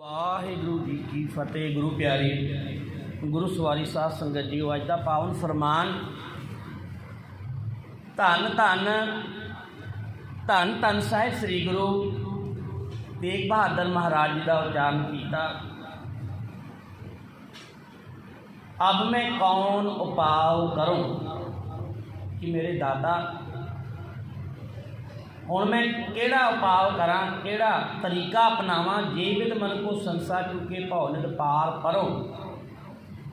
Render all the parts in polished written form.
वाहिगुरु जी की फतेह। गुरु प्यारी गुरु सवारी साध संगत जी, अज का पावन फरमान धन धन धन धन साहिब श्री गुरु तेग बहादुर महाराज जी का उच्चारण किया। अब मैं कौन उपाव करूं कि मेरे दादा हुण मैं केड़ा उपाव करा, केड़ा तरीका अपनावा जीवित मन को संसा चुके भौनित पार परो,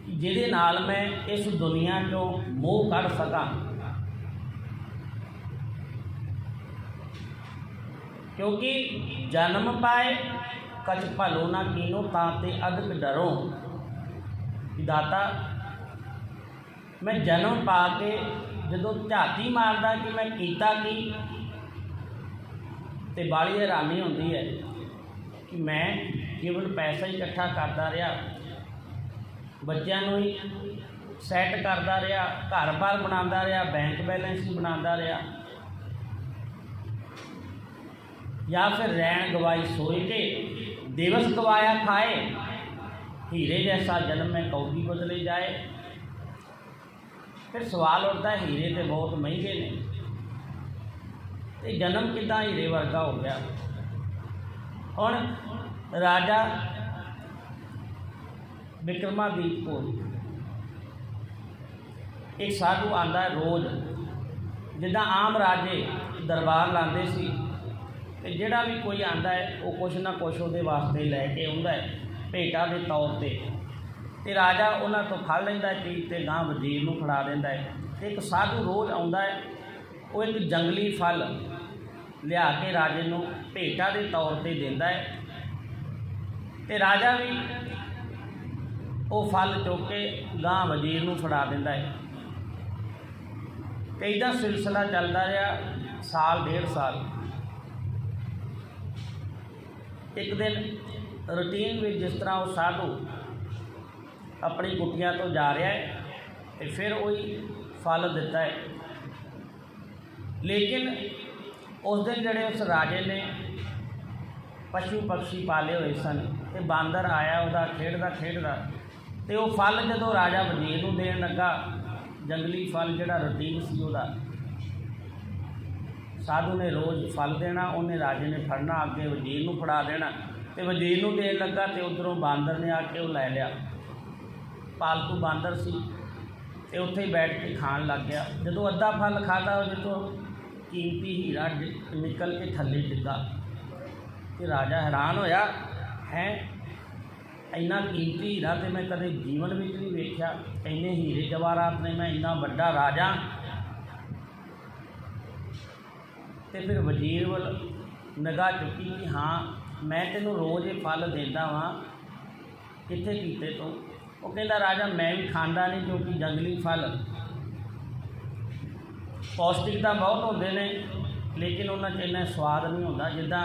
जिहदे नाल मैं इस दुनिया चों मोह कढ़ सकां। क्योंकि जन्म पाए कछ भलो ना कीनो ताते अदक डरो। दाता मैं जन्म पा के जदों झाती मारदा कि मैं कीता की, तो बाली हैरानी होती है कि मैं केवल पैसा ही इकट्ठा करता रहा, बच्चों ही सैट करता रहा, घर बार बनाता रहा, बैंक बैलेंस ही बनाता रहा, या फिर रैन गवाई सोई के दिवस गवाया खाए, हीरे जैसा जन्म में कौड़ी बदले जाए। फिर सवाल उठता है हीरे तो बहुत महंगे ने, तो जन्म कितना हीरे वर्गा हो गया। हुण राजा विक्रमादित्य को एक साधु आंदा रोज़, जिदा आम राजे दरबार लाते सी, ते जिहड़ा भी कोई आंदा है वो कुछ ना कुछ उहदे वास्ते लैके आउंदा है भेटा के तौर पर, तो राजा उन्हां तो फड़ लैंदा चीज़ ते गांह वजीर नूं फड़ा दिंदा है। एक साधु रोज़ आउंदा है, वो एक जंगली फल लिया के राजे नूं भेटा के तौर पर दिंदा है, तो राजा भी वो फल चुक के गांह वजीर नूं फड़ा दिंदा है। तो इदा सिलसिला चलता रहा साल डेढ़ साल। एक दिन रूटीन में जिस तरह वो साधु अपनी कुटिया तो जा रहा है, तो फिर वही फल दिता है। लेकिन उस दिन जड़े उस राजे ने पशु पक्षी पाले हुए सन, तो बांदर आया वह खेडदा, तो वह फल जो राजा वजीर नूं देन लगा, जंगली फल जिहड़ा रूटीन सी उहदा, साधु ने रोज़ फल देना, उन्हें राजे ने फड़ना अगे वजीर नूं फड़ा देना, तो वजीर नूं देन लगा, तो उधरों बांदर ने आके वो लै लिया। पालतू बांदर सी, तो उत्थे ही बैठ के खाण लग गया। जो अद्धा फल खाता जो कीमती हीरा निकल के थले डिग्गा, तो राजा हैरान होया, है इन्ना कीमती हीरा तो मैं कदे जीवन में नहीं वेख्या, इन्ने हीरे जवाहरात ने, मैं इन्ना वड्डा राजा। तो फिर वजीर वाल निगाह चुकी कि हाँ मैं तेनों रोज़ ये फल देता वा, कित्थे कीते तो? वो कहता राजा मैं भी खांदा नहीं, क्योंकि जंगली फल पौष्टिकता बहुत होते हैं, लेकिन उन्होंने इन्ना स्वाद नहीं होता। जिदा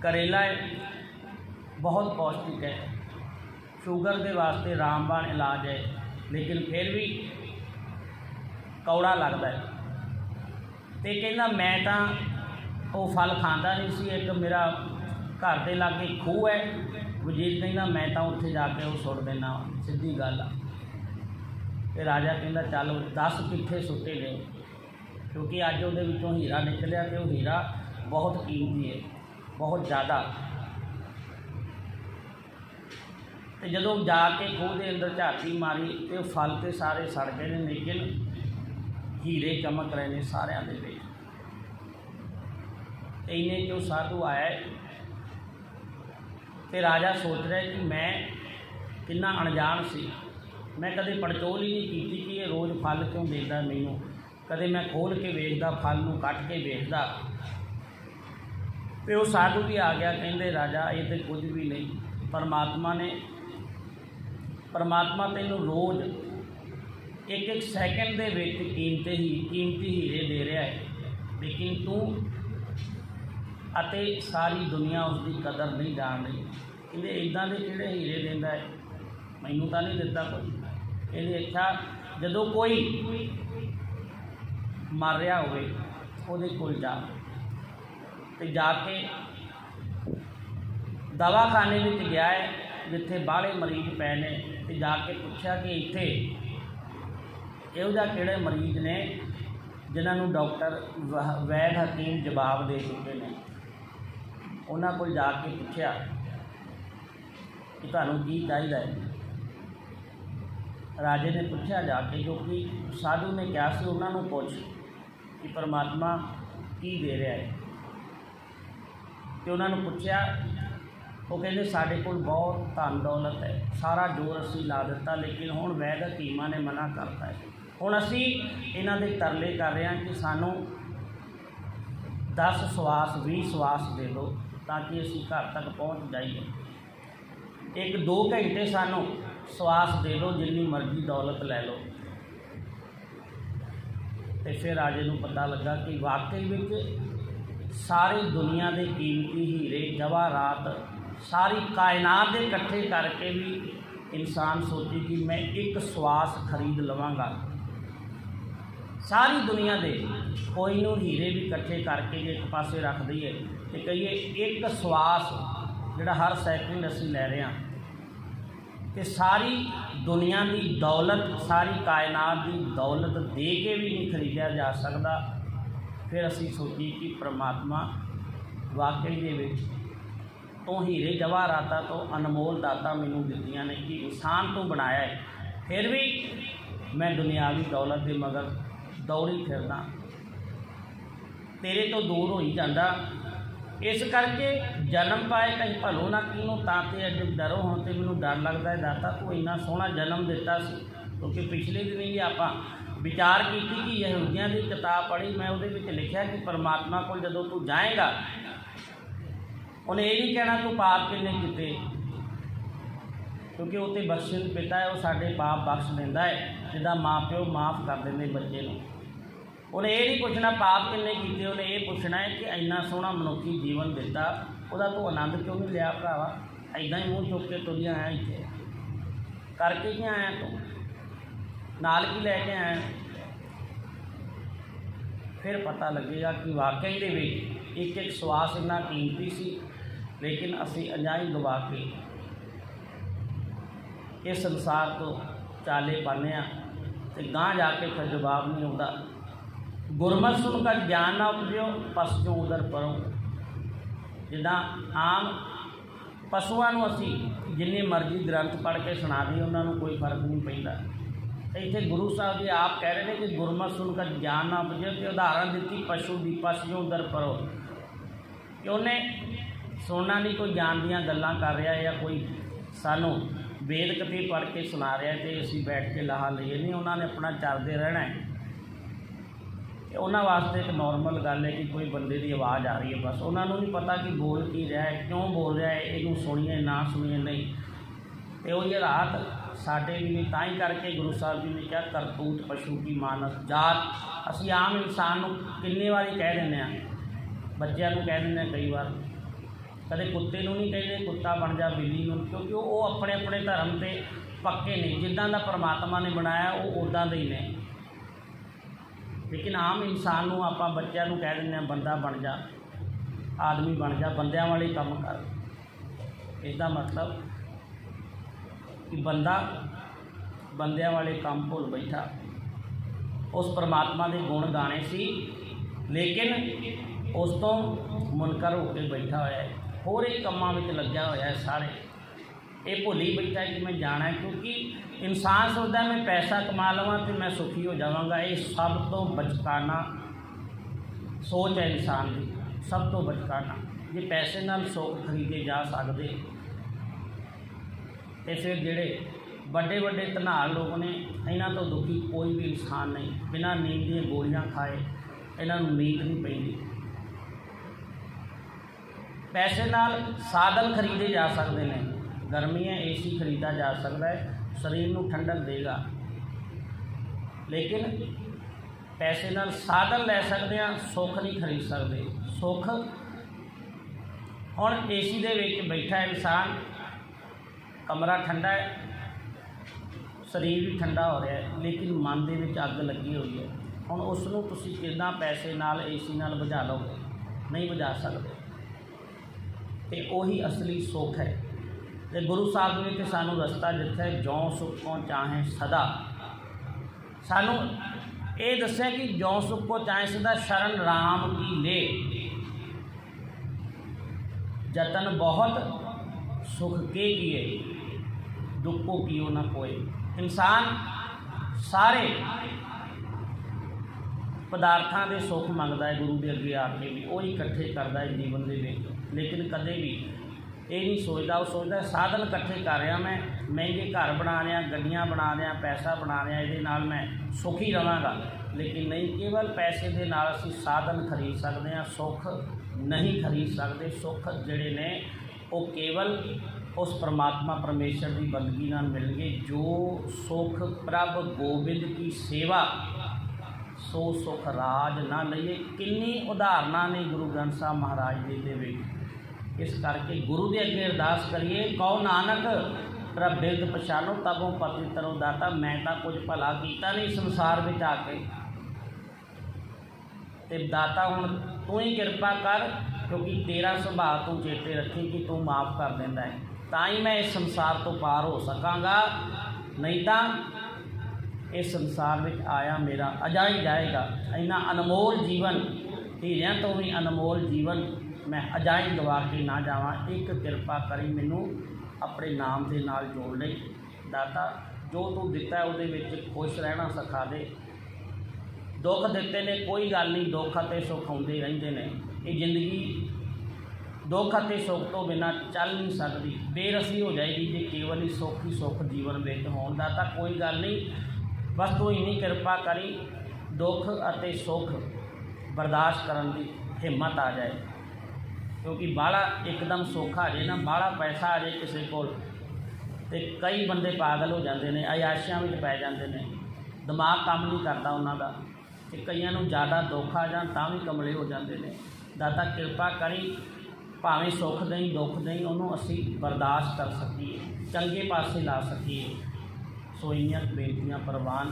करेला है बहुत पौष्टिक है, शुगर के वास्ते रामबाण इलाज है, लेकिन फिर भी कौड़ा लगता है। तो कहना मैं तो वो फल खाता नहीं सी। एक मेरा घर के लागे खूह है, वजीर कहना मैं तो उत्थे जाके वो सुट देना, सीधी गल आ। तो राजा कहता चलो 10 किट्ठे सुटे ले, क्योंकि अज वो हीरा निकलिया, तो वह हीरा बहुत कीमती है, बहुत ज़्यादा। तो जदों जाके खूह के अंदर झाती मारी, तो फल तो सारे सड़ गए हैं, लेकिन हीरे चमक रहे हैं सारिਆਂ ਦੇ ਵਿੱਚ। इन्ने जो साधु आया है, तो राजा सोच रहा है कि मैं कितना अनजान सी, मैं कदे पड़चोल ही नहीं की कि ये रोज़ फल क्यों देता मैनू, कदे मैं खोल के वेखदा, फल नूं कट के वेखदा। तो वो साधु भी आ गया, कहते राजा ये तो कुछ भी नहीं, परमात्मा तैनूं रोज़ एक एक सैकेंड के विच कीमती हीरे दे रहा है, लेकिन तू अते सारी दुनिया उसकी कदर नहीं जान रही। कहते इदां दे किहड़े हीरे देंदा है, मैनू तो नहीं दिता कोई। कहते अच्छा जदों कोई मर रहा होवे उहदे कोल जा, ते जाके दवाखाने में गया है जिथे बाहले मरीज पे ने, तो जाके पूछा कि इत्थे इहो जिहा किहड़े मरीज ने जिन्होंने डॉक्टर वैद हकीम जवाब दे चुके हैं। उन्होंने को जाके पूछा कि तुहानूं की चाहिए है। राजे ने पूछा जाके, जो कि साधु ने कहा सी उन्होंने पुछ कि परमात्मा की दे रहा है। तो उन्होंने पूछा, वो कहते साढ़े को बहुत धन दौलत है, सारा जोर असी ला दिता, लेकिन हुण वैद हकीमां ने मना करता है। हुण असी इन्हां दे तरले कर रहे हैं कि सानू 10 सवास 20 सवास दे दो ताकि असी घर तक पहुँच जाइए। 1-2 घंटे सानू सवास दे दो, जिन्नी मर्जी दौलत लै लो। तो फिर राजे नूं पता लगा कि वाकई में सारी दुनिया के कीमती हीरे जवाहरात सारी कायनात के इकट्ठे करके भी इंसान सोचे कि मैं एक श्वास खरीद लवांगा। सारी दुनिया के कोई नूं हीरे भी इकट्ठे करके जे एक पासे रख दईए तो कहिए एक श्वास जिहड़ा हर सैकेंड असीं लै रहे हैं, तो सारी दुनिया की दौलत सारी कायनात की दौलत दे के भी नहीं खरीदा जा सकता। फिर असी सोचिए कि परमात्मा वाकई दे विच तो हीरे जवाहरातां तो अनमोल दातां मैनूं दित्तियां ने कि इंसान तो बनाया है, फिर भी मैं दुनियावी दौलत के मगर दौड़ी फिरदा, तेरे तो दूर हो ही जाता। इस करके जन्म पाए कहीं भलो ना किनों ताते अज डरो होने तो मैनूं डर लगता है दाता तू इन्ना सोहना जन्म दिता सी। क्योंकि पिछले दिन ही आपां विचार की कि यहूदियों की किताब पढ़ी, मैं उहदे विच लिखिया कि परमात्मा को जदों तू जाएगा उन्हें ये नहीं कहना तू पाप किन्ने कीते, क्योंकि वो तो बख्शिश पिता है, वो साडे पाप बख्श दिंदा है, जिदा माँ प्यो माफ़ कर देंगे बच्चे नूं। उन्हें ये नहीं पूछना पाप किन्ने कीते, उन्हें ये पूछना है कि इन्ना सोहना मनुखी जीवन दिता, वह तू आनंद क्यों नहीं लिया भरावा। इदां ही मूँह चुक के तुरिया आया, इत्थे करके क्या आया, तू नाल की लैके आया। फिर पता लगेगा कि वाकई दे विच एक एक श्वास इन्ना कीमती सी, लेकिन असी अजाई गवा के इस संसार तो चाले पाने तो गांह जाके फिर जवाब नहीं आता। गुरमत सुनकर ज्ञान ना उपजो पशुओं उधर परो। जिदा आम पशुओं को असी जिन्नी मर्जी ग्रंथ पढ़ के सुना दी उन्होंने कोई फर्क नहीं पैंदा। इत्थे गुरु साहब जी आप कह रहे हैं कि गुरमत सुनकर ज्ञान ना उपजे, तो उदाहरण दी पशु की पशुओं उधर परो कि उन्हें सुनना नहीं, कोई ज्ञान दियाँ गल्लां कर रहा है या कोई सानू वेद कथे पढ़ के सुना रहा है तो असी बैठ के लाहा लीए नहीं। उन्होंने अपना चलते रहना है। उन्होंने वास्ते एक नॉर्मल गल है कि कोई बंदे की आवाज़ आ रही है, बस उन्होंने नहीं पता कि बोल की रहा है, क्यों बोल रहा है, इनू सुनिए ना सुनिए नहीं। तो वही रात साढ़े भी नहीं, ताई करके गुरु साहब जी ने क्या करतूत पशु की मानस जात। असी आम इंसान को किन्नी बारी कह दें, बच्चों को कह दें, कई बार कदे कुत्ते नूं नहीं कहते कुत्ता बन जा बिल्ली नूं, क्योंकि वो अपने अपने धर्म से पक्के नहीं, जिद्दां दा परमात्मा ने बनाया वो उदां दे ही ने। लेकिन आम इंसान को आप बच्चों को कह दें बंदा बन जा, आदमी बन जा, बंदियां वाले काम कर। इसका मतलब कि बंदा बंदियां वाले काम भुल बैठा। उस परमात्मा के गुण गाने सी, लेकिन उस तो मुनकर होकर बैठा होया है, होर ही कामां विच लग्या होया है। सारे ये भुल ही बैठा है कि मैं जाना है, क्योंकि इंसान सोचता मैं पैसा कमा लवां तो मैं सुखी हो जावांगा। ये सब तो बचकाना सोच है इंसान की, सब तो बचकाना। जे पैसे नाल सुख खरीदे जा सकते तो फिर जिहड़े बड़े बड़े धनाल लोग ने, इन्हां तो दुखी कोई भी इंसान नहीं। बिना नींद दी गोलियां खाए इन्हां नूं नींद नहीं पैंदी। पैसे नाल साधन खरीदे जा सकते हैं, गर्मियाँ AC खरीदा जा सकता है, शरीर को ठंडक देगा। लेकिन पैसे नाल साधन लै सकते हैं, सुख नहीं खरीद सकते। सुख हुण AC दे विच बैठा इंसान, कमरा ठंडा है, शरीर भी ठंडा हो रहा है, लेकिन मन दे विच अग लगी हुई है। हुण उसनूं तुसीं किदां पैसे नाल AC नाल बुझा लोगे? नहीं बुझा सकते। ਤੇ ਉਹੀ ਅਸਲੀ ਸੁੱਖ ਹੈ। ਤੇ ਗੁਰੂ ਸਾਹਿਬ ਨੇ ਤੇ ਸਾਨੂੰ ਰਸਤਾ ਦਿੱਤਾ, ਜੋਂ ਸੁੱਖੋਂ ਚਾਹੇ ਸਦਾ। ਸਾਨੂੰ ਇਹ ਦੱਸਿਆ ਕਿ ਜੋਂ ਸੁੱਖੋਂ ਚਾਹੇ ਸਦਾ, ਸ਼ਰਨ ਰਾਮ ਕੀ ਲੈ। जतन बहुत सुख के किए, दुखों कियो न कोई। इंसान सारे पदार्थों के सुख मंगता है, गुरु के अगे आके भी वो इकट्ठे करता है जीवन के विच, लेकिन कदे भी ये नहीं सोचता। वो सोचता साधन इकट्ठे कर रहा, मैं महंगे घर बना रहा, गड्डियाँ बना रहा, पैसा बना रहा, ये मैं सुखी रहांगा। लेकिन नहीं, केवल पैसे के नाल असीं साधन खरीद सकते हैं, सुख नहीं खरीद सकते। सुख जिहड़े ने वो केवल उस परमात्मा परमेश्वर की बंदगी नाल मिलणगे। जो सुख प्रभ गोबिंद की सेवा, सो सुख राज ना लईए। किन्नी उदाहरणा ने गुरु ग्रंथ साहब महाराज जी दे विच। इस करके गुरु के अगे अरदास करिए, कहो नानक प्रभ बिरद पछानो, तबों पति तरो दाता। मैं तो कुछ भला कीता नहीं संसार में आके, ते दाता हुण तू ही किरपा कर, क्योंकि तेरा सुभाव तू चेते रखी कि तू माफ़ कर देंदा है, ताई मैं इस संसार तो पार हो सकांगा। नहीं तो इस संसार में आया मेरा अजा ही जाएगा। इन्ना अनमोल जीवन, हीरियां तो भी अनमोल जीवन मैं अजा ही गवा के ना जावां। एक किरपा करी मैनू अपने नाम के नाल जोड़ ले दाता। जो तू दिता है उहदे विच खुश रहना सिखा दे। दुख दिते ने कोई गल नहीं, दुख अते सुख आउंदे रहिंदे ने। ये जिंदगी दुख अते सुख तो बिना चल नहीं सकती, बेरसी हो जाएगी जे केवल ही सुख जीवन में होण दा। तां कोई गल नहीं, बस तू इन्नी किरपा करी दुख अते सुख बर्दाश्त करन दी हिम्मत आ जाए। क्योंकि बाहला एकदम सुख आ जाए ना, बाहला पैसा आ जाए किसी कोल, ते कई बंदे पागल हो जाते हैं, अयाशियां में पै जाते हैं, दिमाग काम नहीं करता उन्हों का। ते कईयां नूं ज़्यादा दुख आ जाण तां भी कमले हो जाते हैं। दाता किरपा करी, भावें सुख दें दुख दें, उन्होंने असी बर्दाश्त कर सकीए, चंगे पासे ला सकीए। सो इन्नियां बेनतियां प्रवान,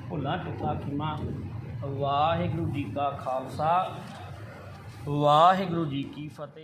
भुलां चुका खिमा। वाहिगुरू जी का खालसा, वाहिगुरू जी की फतेह।